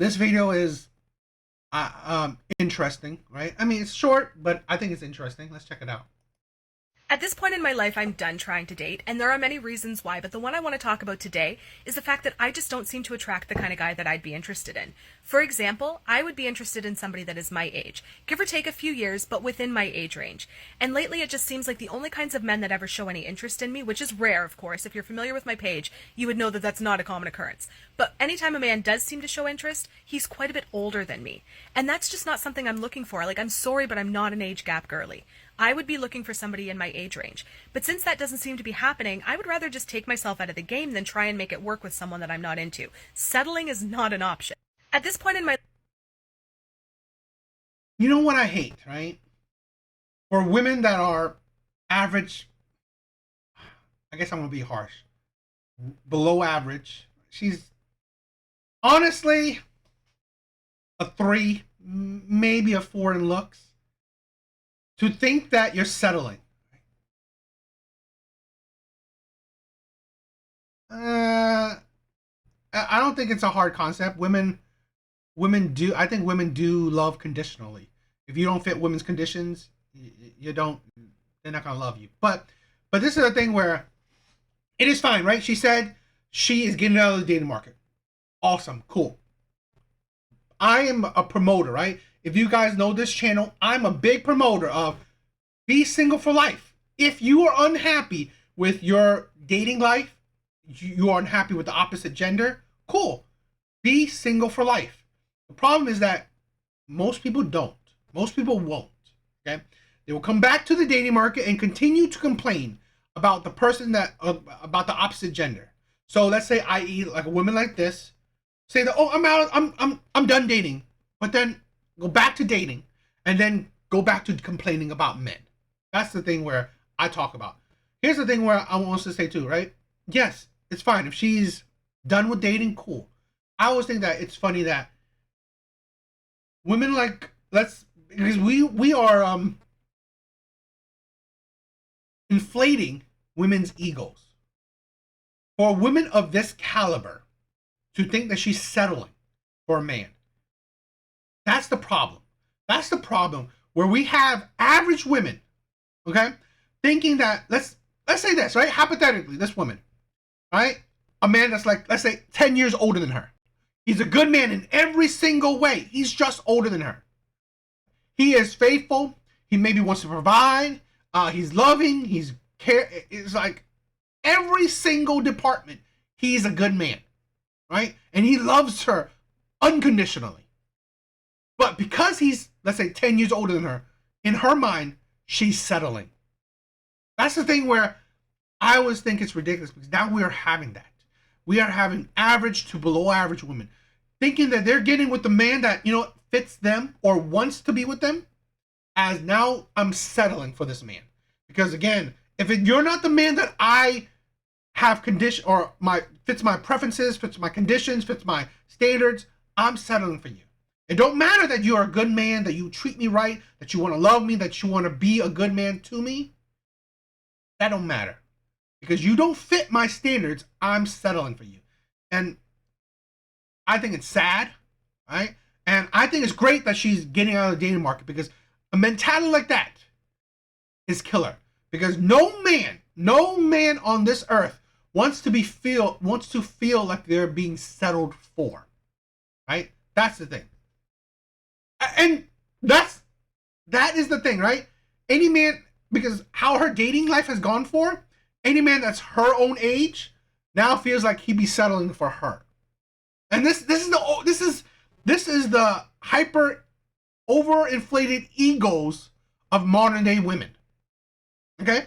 This video is interesting, right? I mean, it's short, but I think it's interesting. Let's check it out. At this point in my life, I'm done trying to date, and there are many reasons why, but the one I want to talk about today is the fact that I just don't seem to attract the kind of guy that I'd be interested in. For example, I would be interested in somebody that is my age, give or take a few years, but within my age range. And lately, it just seems like the only kinds of men that ever show any interest in me, which is rare, of course. If you're familiar with my page, you would know that that's not a common occurrence. But anytime a man does seem to show interest, he's quite a bit older than me. And that's just not something I'm looking for. Like, I'm sorry, but I'm not an age gap girly. I would be looking for somebody in my age range. But since that doesn't seem to be happening, I would rather just take myself out of the game than try and make it work with someone that I'm not into. Settling is not an option. At this point in my You know what I hate, right? For women that are average, I guess I'm gonna be harsh, below average. She's honestly a three, maybe a four in looks. To think that you're settling. I don't think it's a hard concept. Women do. I think women do love conditionally. If you don't fit women's conditions, you don't. They're not gonna love you. But this is a thing where it is fine, right? She said she is getting out of the dating market. Awesome, cool. I am a promoter, right? If you guys know this channel, I'm a big promoter of be single for life. If you are unhappy with your dating life, you are unhappy with the opposite gender, cool. Be single for life. The problem is that most people don't. Most people won't. Okay? They will come back to the dating market and continue to complain about the person that about the opposite gender. So let's say, i.e., like a woman like this, say that, oh, I'm out, I'm done dating, but then go back to dating, and then go back to complaining about men. That's the thing where I talk about. Here's the thing where I want to say too, right? Yes, it's fine if she's done with dating. Cool. I always think that it's funny that women like because we are inflating women's egos. For women of this caliber to think that she's settling for a man, that's the problem. That's the problem where we have average women, okay, thinking that let's say this, right? Hypothetically, this woman, right? A man that's like, let's say 10 years older than her. He's a good man in every single way. He's just older than her. He is faithful. He maybe wants to provide. He's loving. He's care. It's like every single department. He's a good man, right? And he loves her unconditionally. But because he's, let's say, 10 years older than her, in her mind, she's settling. That's the thing where I always think it's ridiculous because now we are having that. We are having average to below average women thinking that they're getting with the man that, fits them or wants to be with them, as now I'm settling for this man. Because again, if you're not the man that I have condition or fits my preferences, fits my conditions, fits my standards, I'm settling for you. It don't matter that you're a good man, that you treat me right, that you want to love me, that you want to be a good man to me. That don't matter. Because you don't fit my standards, I'm settling for you. And I think it's sad, right? And I think it's great that she's getting out of the dating market because a mentality like that is killer. Because no man on this earth wants to feel like they're being settled for, right? That's the thing. And that is the thing, right? Any man, because how her dating life has gone for, any man that's her own age now feels like he'd be settling for her. And this is the hyper overinflated egos of modern day women. Okay?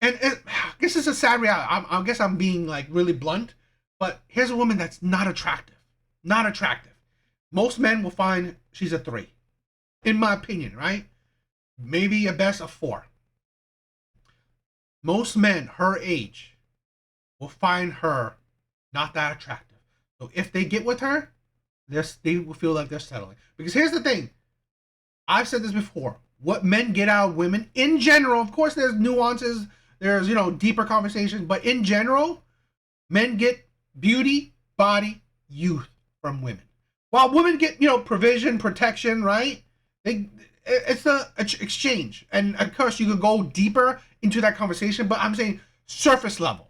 I guess it's a sad reality. I guess I'm being like really blunt, but here's a woman that's not attractive. Not attractive. Most men will find she's a 3. In my opinion, right? Maybe at best a 4. Most men her age will find her not that attractive. So if they get with her, they will feel like they're settling. Because here's the thing. I've said this before. What men get out of women, in general, of course there's nuances, there's, deeper conversations, but in general, men get beauty, body, youth from women. While women get, provision, protection, right? It's a exchange, and of course you could go deeper into that conversation, but I'm saying surface level,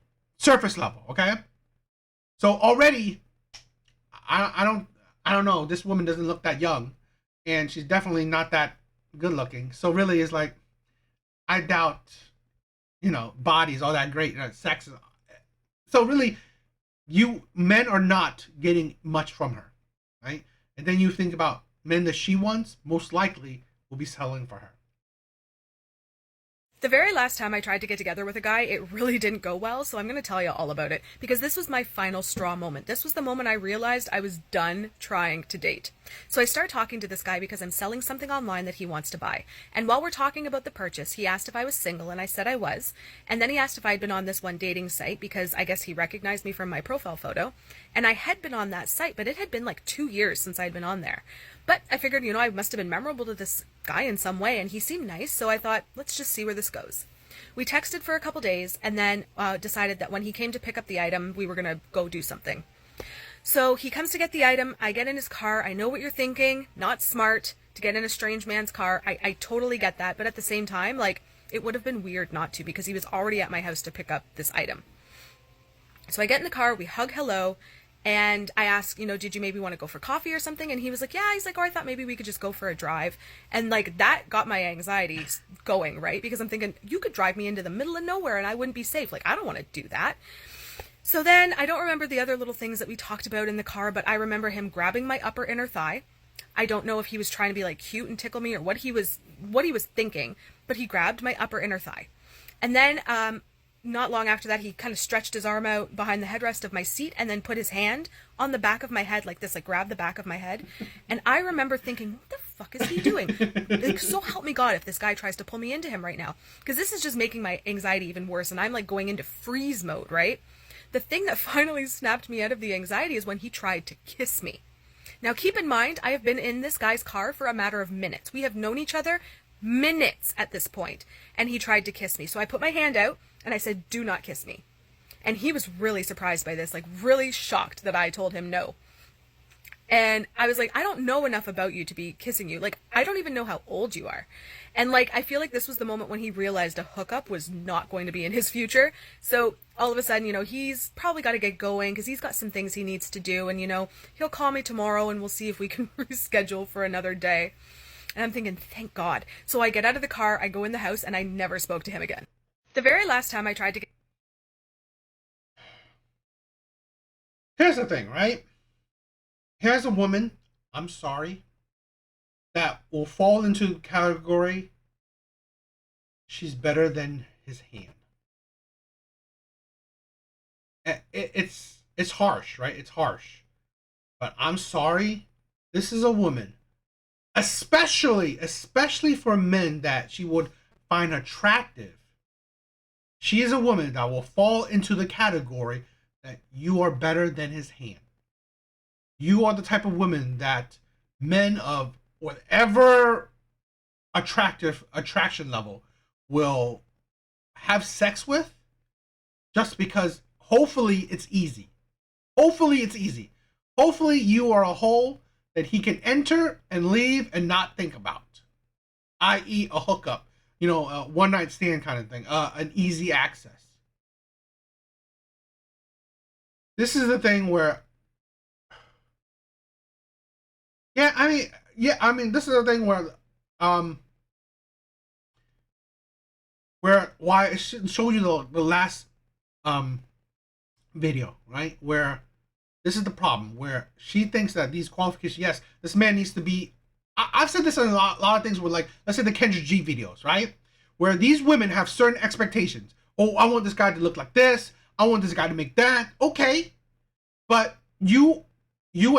okay? So already, I don't know. This woman doesn't look that young, and she's definitely not that good looking. So really, it's like, I doubt, body's all that great. Sex. So really, men are not getting much from her, right? And then you think about men that she wants, most likely will be selling for her. The very last time I tried to get together with a guy, it really didn't go well, so I'm going to tell you all about it, because this was my final straw moment. This was the moment I realized I was done trying to date. So I start talking to this guy because I'm selling something online that he wants to buy. And while we're talking about the purchase, he asked if I was single, and I said I was. And then he asked if I'd been on this one dating site, because I guess he recognized me from my profile photo. And I had been on that site, but it had been like 2 years since I'd been on there. But I figured, I must have been memorable to this guy in some way, and he seemed nice, so I thought, let's just see where this goes. We texted for a couple days, and then decided that when he came to pick up the item, we were going to go do something. So he comes to get the item, I get in his car, I know what you're thinking, not smart to get in a strange man's car, I totally get that, but at the same time, it would have been weird not to, because he was already at my house to pick up this item. So I get in the car, we hug hello, and I asked, did you maybe want to go for coffee or something? And he was like, yeah. He's like, I thought maybe we could just go for a drive. And that got my anxiety going, right? Because I'm thinking, you could drive me into the middle of nowhere and I wouldn't be safe. I don't want to do that. So then I don't remember the other little things that we talked about in the car, but I remember him grabbing my upper inner thigh. I don't know if he was trying to be cute and tickle me or what he was thinking, but he grabbed my upper inner thigh. And then, not long after that, he kind of stretched his arm out behind the headrest of my seat and then put his hand on the back of my head like this, grabbed the back of my head. And I remember thinking, what the fuck is he doing? So help me God if this guy tries to pull me into him right now. Because this is just making my anxiety even worse. And I'm going into freeze mode, right? The thing that finally snapped me out of the anxiety is when he tried to kiss me. Now, keep in mind, I have been in this guy's car for a matter of minutes. We have known each other minutes at this point, and he tried to kiss me. So I put my hand out, and I said, do not kiss me. And he was really surprised by this, really shocked that I told him no. And I was like, I don't know enough about you to be kissing you. I don't even know how old you are. And I feel like this was the moment when he realized a hookup was not going to be in his future. So all of a sudden, he's probably got to get going because he's got some things he needs to do. And, he'll call me tomorrow and we'll see if we can reschedule for another day. And I'm thinking, thank God. So I get out of the car, I go in the house, and I never spoke to him again. The very last time I tried to get... Here's the thing, right? Here's a woman, I'm sorry, that will fall into the category, she's better than his hand. It's harsh, right? It's harsh. But I'm sorry, this is a woman, especially for men that she would find attractive. She is a woman that will fall into the category that you are better than his hand. You are the type of woman that men of whatever attraction level will have sex with just because hopefully it's easy. Hopefully you are a hole that he can enter and leave and not think about, i.e. a hookup, a one night stand kind of thing, an easy access. This is the thing where, this is the thing where why I showed you the last video, right? Where this is the problem, where she thinks that these qualifications, yes, this man needs to be. I've said this in a lot of things where, let's say the Kendra G videos, right? Where these women have certain expectations. Oh, I want this guy to look like this. I want this guy to make that. Okay, but you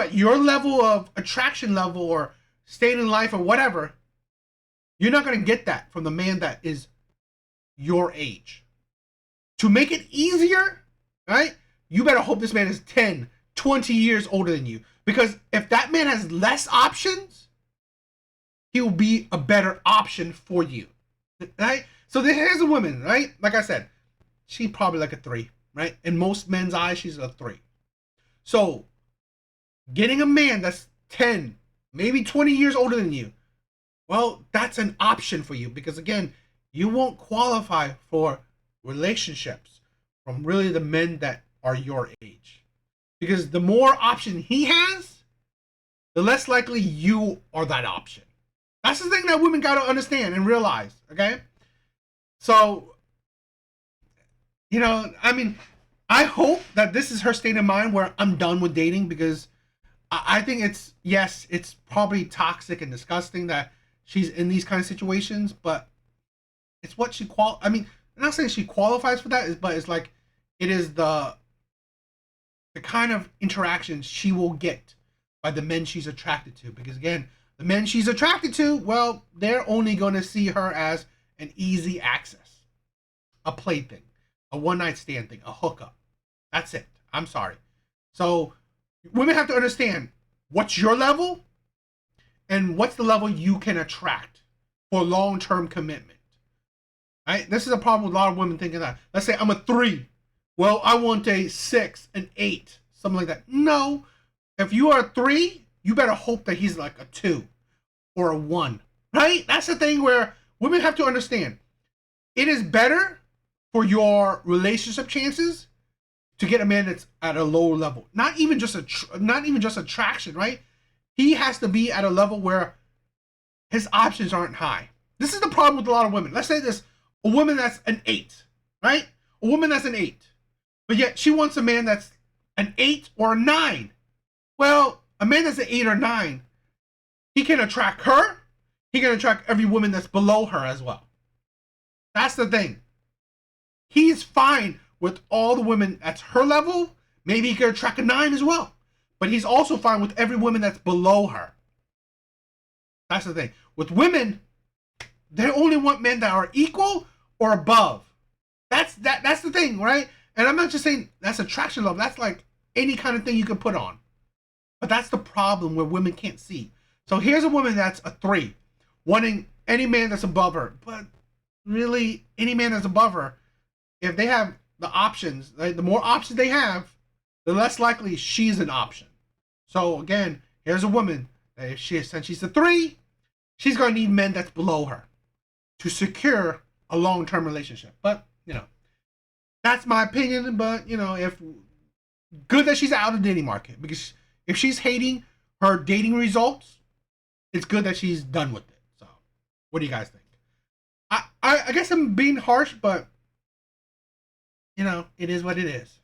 at your level of attraction level or state in life or whatever, you're not going to get that from the man that is your age. To make it easier, right? You better hope this man is 10, 20 years older than you. Because if that man has less options, he'll be a better option for you. Right? So here's a woman, right? Like I said, she's probably a 3, right? In most men's eyes, she's a 3. So getting a man that's 10, maybe 20 years older than you, well, that's an option for you because, again, you won't qualify for relationships from really the men that are your age. Because the more option he has, the less likely you are that option. That's the thing that women got to understand and realize, okay? So, I mean, I hope that this is her state of mind where I'm done with dating because I think it's probably toxic and disgusting that she's in these kind of situations, but it's what I mean, I'm not saying she qualifies for that, but it's like it is the kind of interaction she will get by the men she's attracted to. Because again, the men she's attracted to, well, they're only going to see her as an easy access, a plaything, a one night stand thing, a hookup. That's it. I'm sorry. So women have to understand what's your level and what's the level you can attract for long term commitment. Right? This is a problem with a lot of women thinking that. Let's say I'm a 3. Well, I want a 6, an 8, something like that. No. If you are a 3, you better hope that he's like a 2 or a 1. Right? That's the thing where women have to understand. It is better for your relationship chances to get a man that's at a lower level. Not even just attraction, right? He has to be at a level where his options aren't high. This is the problem with a lot of women. Let's say this, a woman that's an 8, right? A woman that's an 8. But yet she wants a man that's an 8 or a 9. Well, a man that's an 8 or 9, he can attract her. He can attract every woman that's below her as well. That's the thing. He's fine with all the women at her level. Maybe he could attract a 9 as well. But he's also fine with every woman that's below her. That's the thing. With women, they only want men that are equal or above. That's the thing, right? And I'm not just saying that's attraction level. That's like any kind of thing you can put on. But that's the problem where women can't see. So here's a woman that's a 3, wanting any man that's above her. But really, any man that's above her, if they have the options, like the more options they have, the less likely she's an option. So again, here's a woman that since she's a 3, she's gonna need men that's below her to secure a long-term relationship. But that's my opinion. But if good that she's out of the dating market, because if she's hating her dating results, it's good that she's done with it. So, what do you guys think? I guess I'm being harsh, but it is what it is.